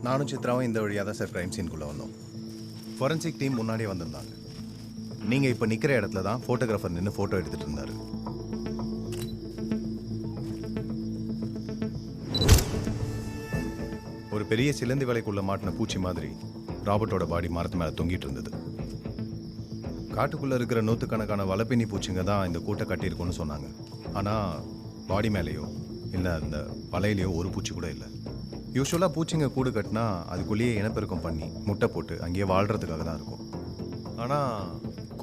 நானும் சித்ராவும் இந்த வழியாக தான் சார் கிரைம் சீனுக்குள்ளே வந்தோம். ஃபொரன்சிக் டீம் முன்னாடியே வந்திருந்தாங்க. நீங்கள் இப்போ நிற்கிற இடத்துல தான் ஃபோட்டோகிராஃபர் நின்று ஃபோட்டோ எடுத்துகிட்டு இருந்தார். ஒரு பெரிய சிலந்தி வலைக்குள்ளே மாட்டின பூச்சி மாதிரி ராபர்ட்டோட பாடி மரத்து மேலே தொங்கிட்டு இருந்தது. காட்டுக்குள்ளே இருக்கிற நூற்றுக்கணக்கான வலைப்பின்னி பூச்சிங்க தான் இந்த கூட்டை கட்டியிருக்குன்னு சொன்னாங்க. ஆனால் பாடி மேலேயோ இல்லை அந்த வலையிலையோ ஒரு பூச்சி கூட இல்லை. யூஸ்வலாக பூச்சிங்க கூடு கட்டினா அதுக்குள்ளேயே இனப்பெருக்கம் பண்ணி முட்டை போட்டு அங்கேயே வாழ்கிறதுக்காக தான் இருக்கும். ஆனால்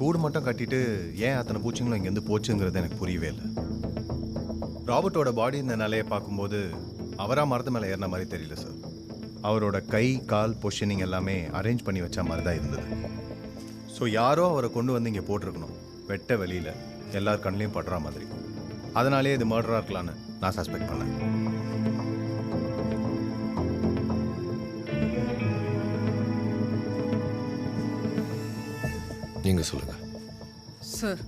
கூடு மட்டும் கட்டிட்டு ஏன் அத்தனை பூச்சிங்களும் இங்கேருந்து போச்சுங்கிறது எனக்கு புரியவே இல்லை. ராபர்ட்டோட பாடி இந்த நிலையை பார்க்கும்போது அவராக மரத்து மேலே ஏறின மாதிரி தெரியல சார். அவரோட கை கால் பொசிஷனிங் எல்லாமே அரேஞ்ச் பண்ணி வச்ச மாதிரி தான் இருந்தது. ஸோ யாரோ அவரை கொண்டு வந்து இங்கே போட்டிருக்கணும், வெட்ட வெளியில் எல்லார் கண்ணிலையும் படுற மாதிரி. அதனாலே இது மர்டராக இருக்கலான்னு நான் சஸ்பெக்ட் பண்ணேன். நீங்க சொல்லுங்க சார்.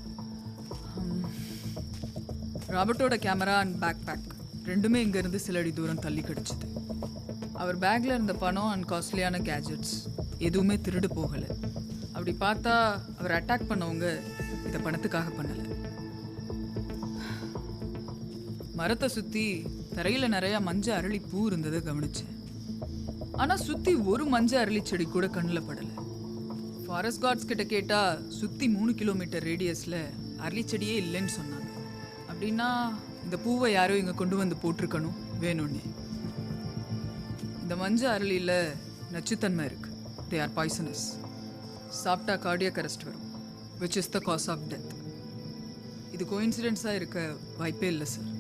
ராபர்ட்டோட கேமரா அண்ட் பேக் பேக் ரெண்டுமே இங்கேருந்து சில அடி தூரம் தள்ளி கிடச்சிது. அவர் பேக்கில் இருந்த பணம் அண்ட் காஸ்ட்லியான கேஜெட்ஸ் எதுவுமே திருடு போகலை. அப்படி பார்த்தா அவர் அட்டாக் பண்ணவங்க இதை பணத்துக்காக பண்ணலை. மரத்தை சுற்றி தரையில் நிறையா மஞ்சள் அரளி பூ இருந்ததை கவனிச்சேன். ஆனால் சுற்றி ஒரு மஞ்சள் அரளி செடி கூட கண்ணில் படலை. ஃபாரஸ்ட் கார்ட்ஸ் கிட்ட கேட்டால் சுற்றி 3 கிலோமீட்டர் ரேடியஸில் அரளி செடியே இல்லைன்னு சொன்னாங்க. அப்படின்னா இந்த பூவை யாரோ இங்கே கொண்டு வந்து போட்டிருக்கணும் வேணும்னே. இந்த மஞ்சள் அரளியில் நச்சுத்தன்மை இருக்குது. They are poisonous. சாப்பிட்டா கார்டியக் அரெஸ்ட் வரும், which is the cause of death. இது கோயின்சிடென்ஸாக இருக்க வாய்ப்பே இல்லை சார்.